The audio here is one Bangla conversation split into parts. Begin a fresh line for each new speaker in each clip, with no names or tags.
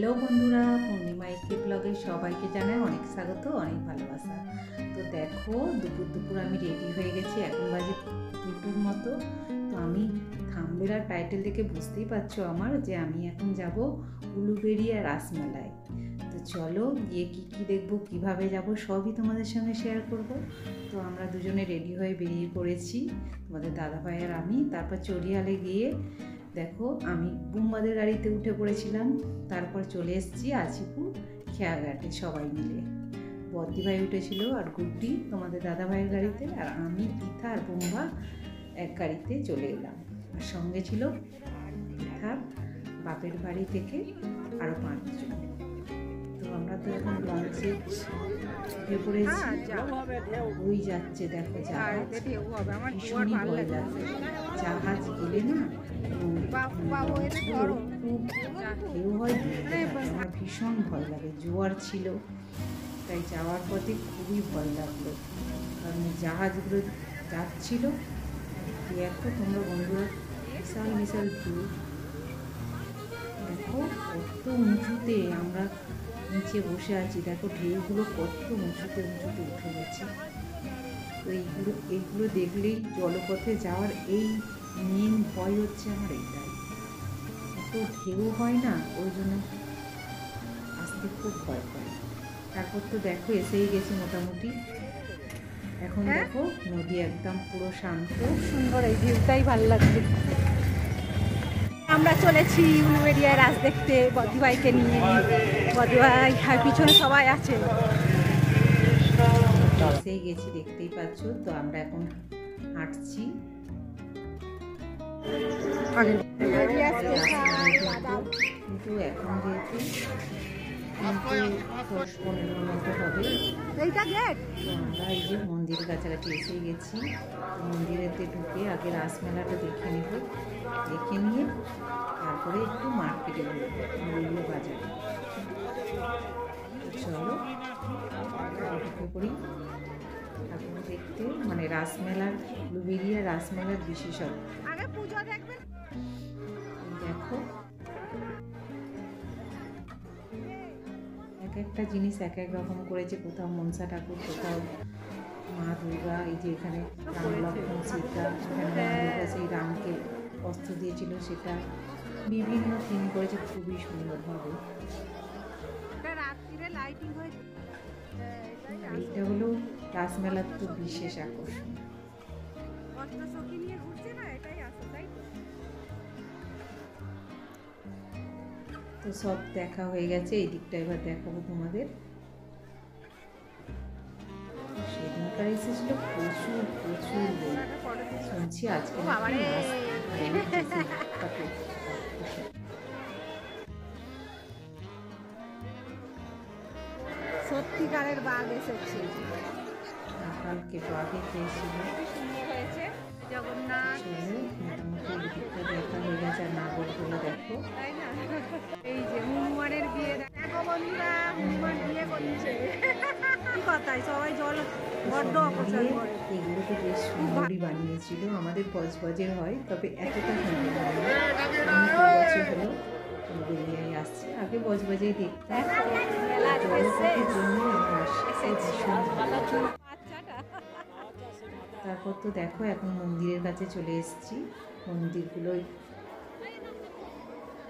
হ্যালো বন্ধুরা, পূর্ণিমা এসকে ব্লগে সবাইকে জানাই অনেক স্বাগত, অনেক ভালোবাসা। তো দেখো দুপুর আমি রেডি হয়ে গেছি, এখন বাজে 2টোর মতো। তো আমি থাম্বনেল আর টাইটেল দেখে বুঝতেই পারছো আমার যে আমি এখন যাব উলুবেড়িয়া রাসমেলায়। তো চলো গিয়ে কী দেখবো, কিভাবে যাব সবই তোমাদের সঙ্গে শেয়ার করব। তো আমরা দুজনে রেডি হয়ে বেরিয়ে পড়েছি, তোমাদের দাদাভাই আর আমি। তারপর চড়িয়ালে গিয়ে দেখো আমি বুম্বাদের গাড়িতে উঠে পড়েছিলাম, তারপর চলে এসেছি আজিপুর খেয়াঘাটে সবাই মিলে। বদ্দি ভাই উঠেছিল আর গুড্ডি তোমাদের দাদাভাইয়ের গাড়িতে, আর আমি পিঠা আর বুম্বা এক গাড়িতে চলে এলাম। আর সঙ্গে ছিল পিঠার বাপের বাড়ি থেকে আরও 5 জন। তো আমরা তো এখন লঞ্চে উঠে পড়েছি, ওই যাচ্ছে দেখো জাহাজ, ভীষণই ভয় লাগছে। জাহাজ গেলে না কেউ হয়, আমার ভীষণ ভয় লাগে। জোয়ার ছিল, তাই যাওয়ার পথে খুবই ভয় লাগলো, কারণ জাহাজগুলো যাচ্ছিল। দেখো তোমরা বন্ধুরা, বিশাল বিশাল ঢেউ। দেখো কত উঁচুতে আমরা নিচে বসে আছি, দেখো ঢেউগুলো কত উঁচুতে উঠে গেছে। তো এইগুলো দেখলেই জলপথে যাওয়ার এই মেন ভয় হচ্ছে আমার এইটাই। এত ঢেউ হয় না, ওই জন্য আসতে খুব ভয় পাই। তারপর তো দেখো এসেই গেছি মোটামুটি। এখন দেখো নদী একদম পুরো শান্ত, সুন্দর, এই ভিউটাই ভালো লাগছে।
আমরা চলেছি উলুবেড়িয়া রাস দেখতে বদ্দিভাইকে নিয়ে। বদ্দিভাই আর পিছনে সবাই আছে।
এসেই গেছি, দেখতেই পাচ্ছ। তো আমরা এখন হাঁটছি। কিন্তু এখন যেহেতু 10-15 মতো হবে, আমরা এই যে মন্দিরের কাছাকাছি এসে গেছি। মন্দিরেতে ঢুকে আগে রাসমেলাটা দেখে নেব, দেখে নিয়ে তারপরে একটু মার্কেটে ঘুরবো, উলুবেড়িয়া বাজারে। চলো ঢুকে পড়ি ঠাকুর দেখতে, মানে রাসমেলার, উলুবেড়িয়া রাসমেলার বিশেষত্ব। দেখো এক একটা জিনিস এক এক রকম করেছে, কোথাও মনসা ঠাকুর, কোথাও মা দুর্গা। এই যে এখানে রাম লক্ষ্মণ সীতা, এখানে মা দুর্গা সেই রামকে অস্ত্র দিয়েছিল, সেটা বিভিন্ন থিম করেছে খুবই সুন্দরভাবে। এইটা হলো রাসমেলার তো বিশেষ আকর্ষণ। তো সব দেখা হয়ে গেছে, এই দিকটা এবার দেখাবো তোমাদের। সেদিনকার এসেছিল প্রচুর লোক, শুনছি আজকে
সত্যিকারের বাঘ এসেছে।
কালকে বাঘে পেয়েছিল,
জগন্নাথ
মোটামুটি দিকটা দেখা হয়ে গেছে। আর নাগরগুলো দেখো,
এই যে হনুমানের বিয়ে দেখো বন্ধুরা, হনুমান বিয়ে করছে। কি কথাই সবাই জল বড্ড অপছন্দ করে।
এগুলো তো বেশ সুন্দরই বানিয়েছিল, আমাদের বজবজের হয়, তবে এতটা সুন্দর হলো বেরিয়ে আসছে। আগে বজবজেই দেখতাম, জলপথের জন্য তারপর তো দেখো এখন মন্দিরের কাছে চলে এসেছি। মন্দিরগুলোই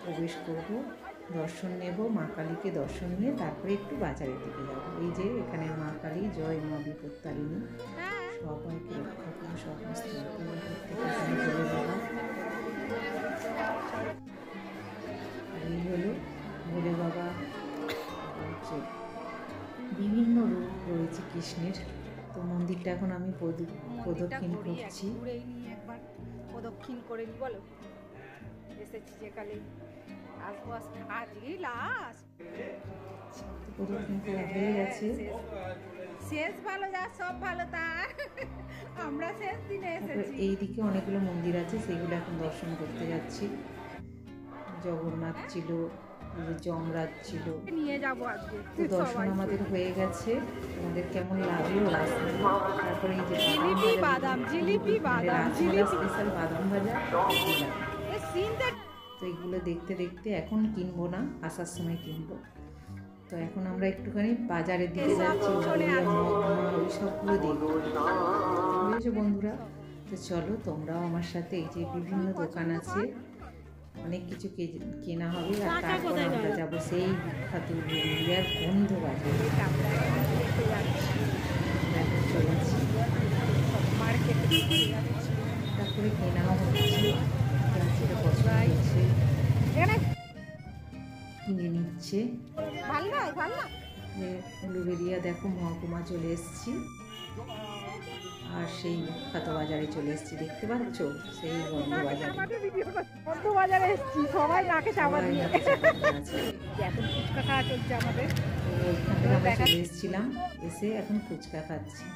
প্রবেশ করব, দর্শন নেব, মা কালীকে দর্শন নিয়ে তারপরে একটু বাজারের দিকে যাব। এই যে এখানে মা কালী, জয় মা বিপত্তারিণী, সবাইকে রক্ষা করো, সমস্ত এই হলো ভোলে বাবা। হচ্ছে বিভিন্ন রূপ রয়েছে কৃষ্ণের। তো মন্দিরটা এখন আমি প্রদক্ষিণ করছি।
প্রদক্ষিণ করে নি, বলো এসেছি যেকালে আসবো, আজকেই লাস্ট
প্রদক্ষিণ করা হয়ে গেছে।
শেষ ভালো, যা সব ভালো তার, আমরা শেষ দিনে এসেছি।
এইদিকে অনেকগুলো মন্দির আছে, সেগুলো এখন দর্শন করতে যাচ্ছি। জগন্নাথ ছিল, যমরাজ ছিল,
নিয়ে যাবো আজকে।
তো দর্শন আমাদের হয়ে গেছে। তোমাদের কেমন লাগলো রাসমেলা? তারপরে এই যে
জিলিপি বাদাম, জিলিপি বাদাম, জিলিপি
স্পেশাল বাদাম ভাজা। তো এইগুলো দেখতে দেখতে এখন কিনবো না, আসার সময় কিনবো। তো এখন আমরা একটুখানি বাজারের দিকে যাচ্ছি, ওই সবগুলো দেখবো, বুঝেছো বন্ধুরা? তো চলো তোমরাও আমার সাথে, এই যে বিভিন্ন দোকান আছে, অনেক কিছু কেনা হবে, আর তারপর আমরা যাবো সেই বিখ্যাত উলুবেড়িয়ার গন্ধ বাজারে। চলেছি, তারপরে কেনাও হচ্ছে, কিনে নিচ্ছে। উলুবেড়িয়া দেখো মহকুমা চলে এসেছি, আর সেই বিখ্যাত বাজারে চলে এসেছি, দেখতে পাচ্ছ সেই গন্ধ
বাজারে এসেছি, সবাই নাকে চাপা দিয়ে এখন ফুচকা খাওয়া চলছে আমাদের।
ওইখান থেকে আমরা চলে এসেছিলাম, এসে এখন ফুচকা খাচ্ছি।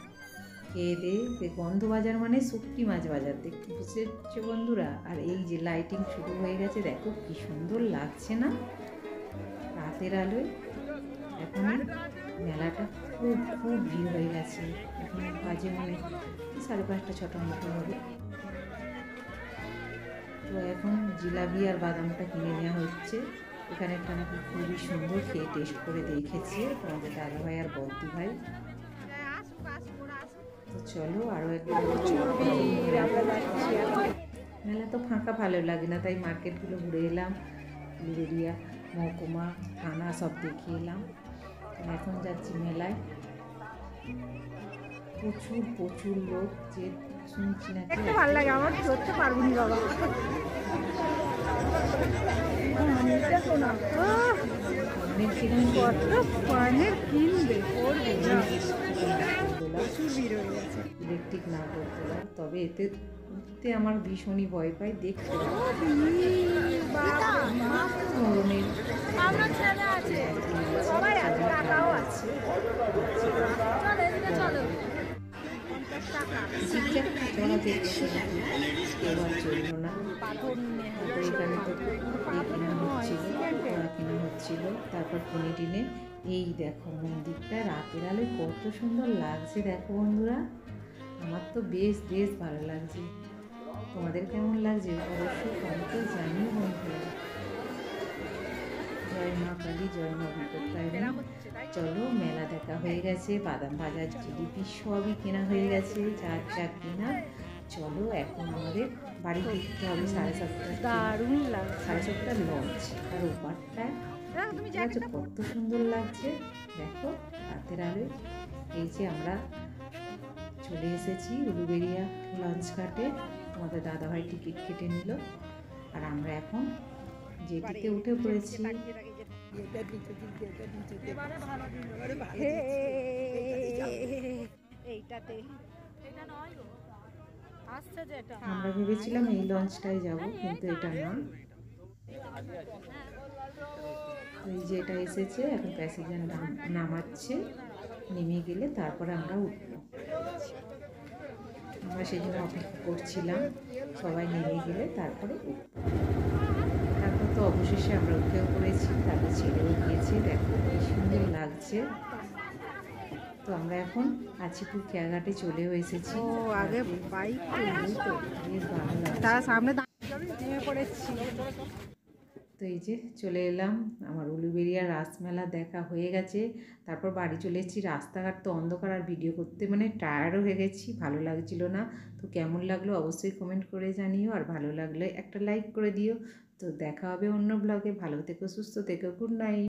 খেয়ে দিয়ে গন্ধ বাজার মানে শুটকি মাছ বাজার, দেখতে বুঝেছো বন্ধুরা? আর এই যে লাইটিং শুরু হয়ে গেছে, দেখো কি সুন্দর লাগছে না রাতের আলোয়। এখন মেলাটা খুব খুব ভিড় হয়ে গেছে, এখন বাজে মানে 5:30 6টার মতো হবে। তো এখন জিলাপি আর বাদামটা কিনে নেওয়া হচ্ছে। এখানে একটা নাকি খুবই সুন্দর, খেয়ে টেস্ট করে দেখেছে আমাদের দাদাভাই আর বদ্দি ভাই। তো চলো আরও একবার, মেলা তো ফাঁকা ভালো লাগে না, তাই মার্কেটগুলো ঘুরে এলাম, উলুবেড়িয়া মহকুমা থানা সব দেখিয়ে এলাম। এখন যাচ্ছি মেলায়, প্রচুর প্রচুর লোক, যে শুনছি না
ভালো লাগে আমার, ধরতে পারবো না বাবা। কিনবে
ইলেকট্রিক নাগরদোলা, তবে এতে উঠতে আমার ভীষণই ভয় পাই, দেখতে ধরনের চললো না। এখানে তো কেনা হচ্ছিল, তারপর কিনে টিনে এই দেখো মন্দিরটা রাতের আলোয় কত সুন্দর লাগছে, দেখো বন্ধুরা, আমার তো বেশ বেশ ভালো লাগছে। তোমাদের কেমন লাগছে অবশ্যই কমেন্টে জানিও বন্ধুরা। জয় মা কালী, জয় মা বিপত্তারিণী। চলো মেলা দেখা হয়ে গেছে, বাদাম ভাজা জিলিপি সবই কেনা হয়ে গেছে, যা যা কেনা। চলো এখন আমাদের বাড়ি ফিরতে হবে 7:30।
দারুণ লাগে,
7:30 লঞ্চ, আর ওপারটা কত সুন্দর লাগছে দেখো রাতের আলোয়। এই যে আমরা চলে এসেছি উলুবেড়িয়া লঞ্চ ঘাটে, আমাদের দাদাভাই টিকিট কেটে নিল, আর আমরা এখন জেটিতে উঠে পড়েছি। আমরা ভেবেছিলাম এই লঞ্চটাই যাব, কিন্তু এটা না। এই যে এটা এসেছে, এখন প্যাসেঞ্জার নামাচ্ছে, নেমে গেলে তারপরে আমরা উঠবো। আমরা সেই জন্য অপেক্ষা করছিলাম, সবাই নেমে গেলে তারপরে উঠবো। তারপর তো অবশেষে আমরা উঠেও পড়েছি, তারপর ছেড়েও গিয়েছে, দেখো কি সুন্দর লাগছে। তো আমরা এখন আছিপুর খেয়াঘাটে চলেও এসেছি।
আগে বাইক
বেশ ভালো লাগছে।
তার সামনে নেমে পড়েছি।
তো এই যে চলে এলাম, আমার উলুবেড়িয়া রাসমেলা দেখা হয়ে গেছে, তারপর বাড়ি চলে এসেছি। রাস্তাঘাট তো অন্ধকার, আর ভিডিও করতে মানে টায়ার্ডও হয়ে গেছি, ভালো লাগছিল না। তো কেমন লাগলো অবশ্যই কমেন্ট করে জানিও, আর ভালো লাগলে একটা লাইক করে দিও। তো দেখা হবে অন্য ব্লগে, ভালো থেকো, সুস্থ থেকো, গুড নাইট।